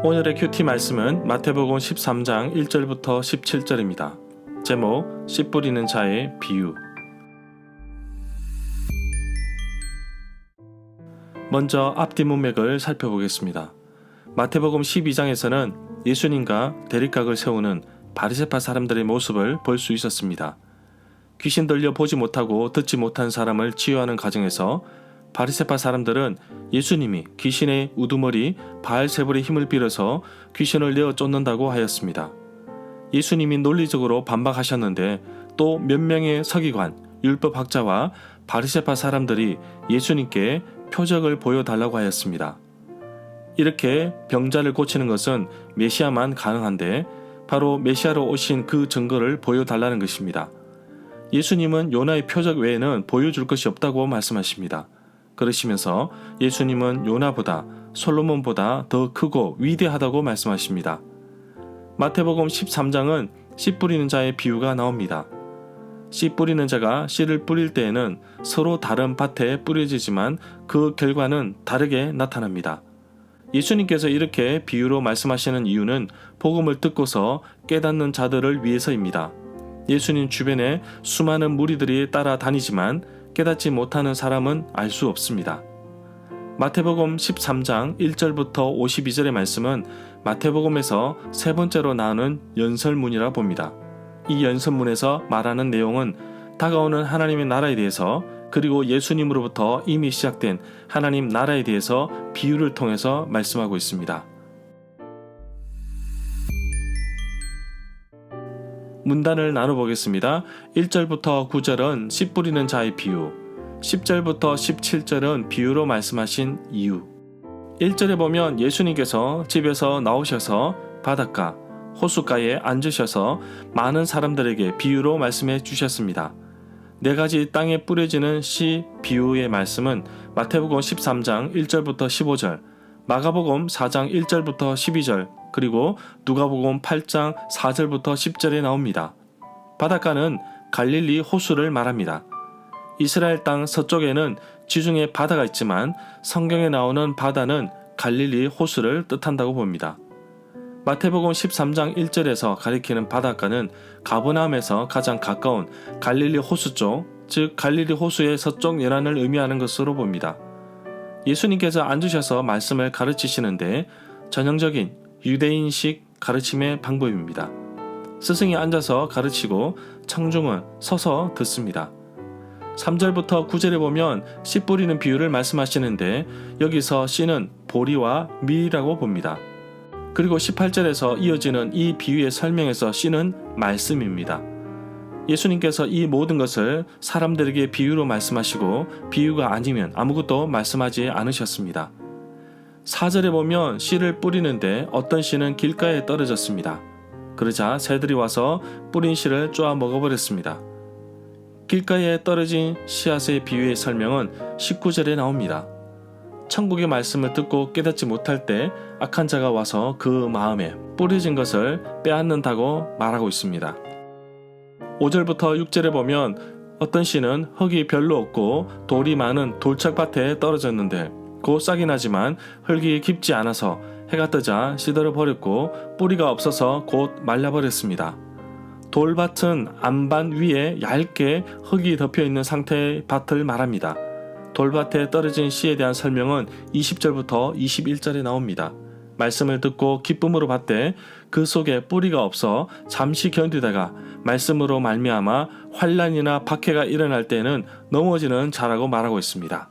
오늘의 큐티 말씀은 마태복음 13장 1절부터 17절입니다. 제목, 씨 뿌리는 자의 비유. 먼저 앞뒤 문맥을 살펴보겠습니다. 마태복음 12장에서는 예수님과 대립각을 세우는 바리새파 사람들의 모습을 볼 수 있었습니다. 귀신 들려 보지 못하고 듣지 못한 사람을 치유하는 과정에서 바리새파 사람들은 예수님이 귀신의 우두머리 바알세불의 힘을 빌어서 귀신을 내어 쫓는다고 하였습니다. 예수님이 논리적으로 반박하셨는데 또 몇 명의 서기관, 율법학자와 바리새파 사람들이 예수님께 표적을 보여달라고 하였습니다. 이렇게 병자를 고치는 것은 메시아만 가능한데 바로 메시아로 오신 그 증거를 보여달라는 것입니다. 예수님은 요나의 표적 외에는 보여줄 것이 없다고 말씀하십니다. 그러시면서 예수님은 요나보다 솔로몬보다 더 크고 위대하다고 말씀하십니다. 마태복음 13장은 씨 뿌리는 자의 비유가 나옵니다. 씨 뿌리는 자가 씨를 뿌릴 때에는 서로 다른 밭에 뿌려지지만 그 결과는 다르게 나타납니다. 예수님께서 이렇게 비유로 말씀하시는 이유는 복음을 듣고서 깨닫는 자들을 위해서입니다. 예수님 주변에 수많은 무리들이 따라다니지만 깨닫지 못하는 사람은 알 수 없습니다. 마태복음 13장 1절부터 52절의 말씀은 마태복음에서 세 번째로 나오는 연설문이라 봅니다. 이 연설문에서 말하는 내용은 다가오는 하나님의 나라에 대해서 그리고 예수님으로부터 이미 시작된 하나님 나라에 대해서 비유를 통해서 말씀하고 있습니다. 문단을 나눠보겠습니다. 1절부터 9절은 씨 뿌리는 자의 비유, 10절부터 17절은 비유로 말씀하신 이유. 1절에 보면 예수님께서 집에서 나오셔서 바닷가, 호숫가에 앉으셔서 많은 사람들에게 비유로 말씀해 주셨습니다. 네 가지 땅에 뿌려지는 씨 비유의 말씀은 마태복음 13장 1절부터 15절, 마가복음 4장 1절부터 12절, 그리고 누가복음 8장 4절부터 10절에 나옵니다. 바닷가는 갈릴리 호수를 말합니다. 이스라엘 땅 서쪽에는 지중해 바다가 있지만 성경에 나오는 바다는 갈릴리 호수를 뜻한다고 봅니다. 마태복음 13장 1절에서 가리키는 바닷가는 가버나움에서 가장 가까운 갈릴리 호수 쪽, 즉 갈릴리 호수의 서쪽 연안을 의미하는 것으로 봅니다. 예수님께서 앉으셔서 말씀을 가르치시는데 전형적인 유대인식 가르침의 방법입니다. 스승이 앉아서 가르치고 청중은 서서 듣습니다. 3절부터 9절에 보면 씨 뿌리는 비유를 말씀하시는데 여기서 씨는 보리와 밀이라고 봅니다. 그리고 18절에서 이어지는 이 비유의 설명에서 씨는 말씀입니다. 예수님께서 이 모든 것을 사람들에게 비유로 말씀하시고 비유가 아니면 아무것도 말씀하지 않으셨습니다. 4절에 보면 씨를 뿌리는데 어떤 씨는 길가에 떨어졌습니다. 그러자 새들이 와서 뿌린 씨를 쪼아 먹어버렸습니다. 길가에 떨어진 씨앗의 비유의 설명은 19절에 나옵니다. 천국의 말씀을 듣고 깨닫지 못할 때 악한 자가 와서 그 마음에 뿌려진 것을 빼앗는다고 말하고 있습니다. 5절부터 6절에 보면 어떤 씨는 흙이 별로 없고 돌이 많은 돌짝밭에 떨어졌는데 곧 싹이 나지만 흙이 깊지 않아서 해가 뜨자 시들어 버렸고 뿌리가 없어서 곧 말라버렸습니다. 돌밭은 안반 위에 얇게 흙이 덮여있는 상태의 밭을 말합니다. 돌밭에 떨어진 씨에 대한 설명은 20절부터 21절에 나옵니다. 말씀을 듣고 기쁨으로 받되 그 속에 뿌리가 없어 잠시 견디다가 말씀으로 말미암아 환난이나 박해가 일어날 때는 넘어지는 자라고 말하고 있습니다.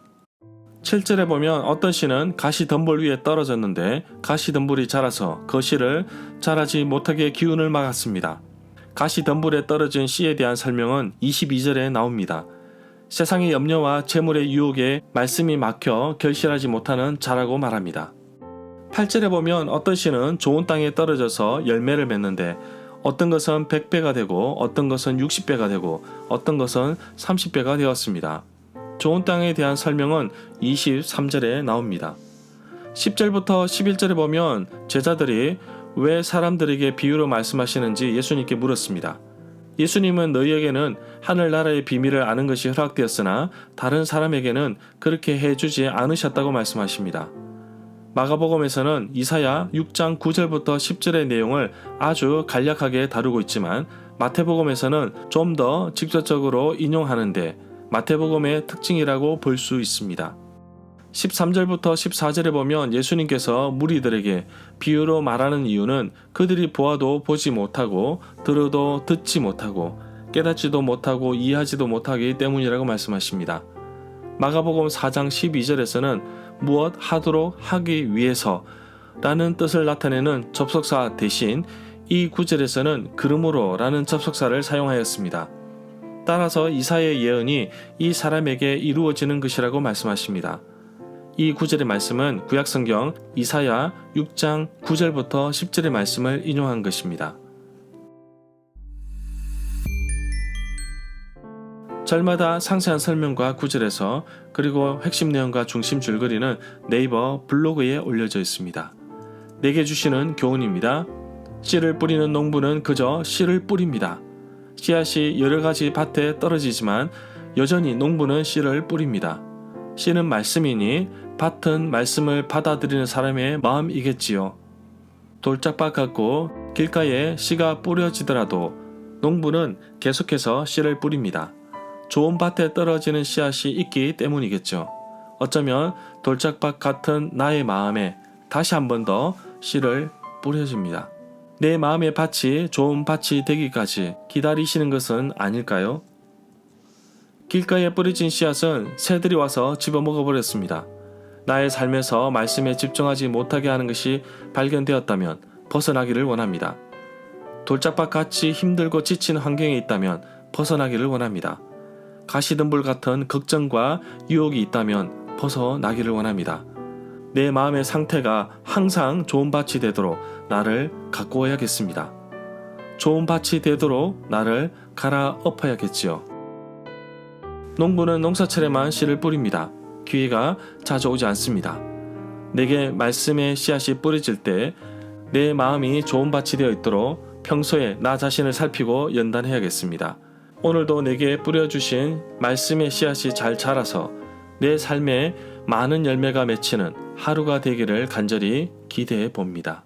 7절에 보면 어떤 씨는 가시덤불 위에 떨어졌는데 가시덤불이 자라서 그 씨를 자라지 못하게 기운을 막았습니다. 가시덤불에 떨어진 씨에 대한 설명은 22절에 나옵니다. 세상의 염려와 재물의 유혹에 말씀이 막혀 결실하지 못하는 자라고 말합니다. 8절에 보면 어떤 씨는 좋은 땅에 떨어져서 열매를 맺는데 어떤 것은 100배가 되고 어떤 것은 60배가 되고 어떤 것은 30배가 되었습니다. 좋은 땅에 대한 설명은 23절에 나옵니다. 10절부터 11절에 보면 제자들이 왜 사람들에게 비유로 말씀하시는지 예수님께 물었습니다. 예수님은 너희에게는 하늘나라의 비밀을 아는 것이 허락되었으나 다른 사람에게는 그렇게 해주지 않으셨다고 말씀하십니다. 마가복음에서는 이사야 6장 9절부터 10절의 내용을 아주 간략하게 다루고 있지만 마태복음에서는 좀 더 직접적으로 인용하는데 마태복음의 특징이라고 볼 수 있습니다. 13절부터 14절에 보면 예수님께서 무리들에게 비유로 말하는 이유는 그들이 보아도 보지 못하고 들어도 듣지 못하고 깨닫지도 못하고 이해하지도 못하기 때문이라고 말씀하십니다. 마가복음 4장 12절에서는 무엇 하도록 하기 위해서 라는 뜻을 나타내는 접속사 대신 이 구절에서는 그러므로 라는 접속사를 사용하였습니다. 따라서 이사야의 예언이 이 사람에게 이루어지는 것이라고 말씀하십니다. 이 구절의 말씀은 구약성경 이사야 6장 9절부터 10절의 말씀을 인용한 것입니다. 절마다 상세한 설명과 구절에서 그리고 핵심 내용과 중심 줄거리는 네이버 블로그에 올려져 있습니다. 내게 주시는 교훈입니다. 씨를 뿌리는 농부는 그저 씨를 뿌립니다. 씨앗이 여러 가지 밭에 떨어지지만 여전히 농부는 씨를 뿌립니다. 씨는 말씀이니 밭은 말씀을 받아들이는 사람의 마음이겠지요. 돌짝밭 같고 길가에 씨가 뿌려지더라도 농부는 계속해서 씨를 뿌립니다. 좋은 밭에 떨어지는 씨앗이 있기 때문이겠죠. 어쩌면 돌짝밭 같은 나의 마음에 다시 한 번 더 씨를 뿌려줍니다. 내 마음의 밭이 좋은 밭이 되기까지 기다리시는 것은 아닐까요? 길가에 뿌려진 씨앗은 새들이 와서 집어먹어버렸습니다. 나의 삶에서 말씀에 집중하지 못하게 하는 것이 발견되었다면 벗어나기를 원합니다. 돌짝밭 같이 힘들고 지친 환경에 있다면 벗어나기를 원합니다. 가시덤불 같은 걱정과 유혹이 있다면 벗어나기를 원합니다. 내 마음의 상태가 항상 좋은 밭이 되도록 나를 가꾸어야겠습니다. 좋은 밭이 되도록 나를 갈아엎어야겠지요. 농부는 농사철에만 씨를 뿌립니다. 기회가 자주 오지 않습니다. 내게 말씀의 씨앗이 뿌려질 때 내 마음이 좋은 밭이 되어 있도록 평소에 나 자신을 살피고 연단해야겠습니다. 오늘도 내게 뿌려주신 말씀의 씨앗이 잘 자라서 내 삶에 많은 열매가 맺히는 하루가 되기를 간절히 기대해 봅니다.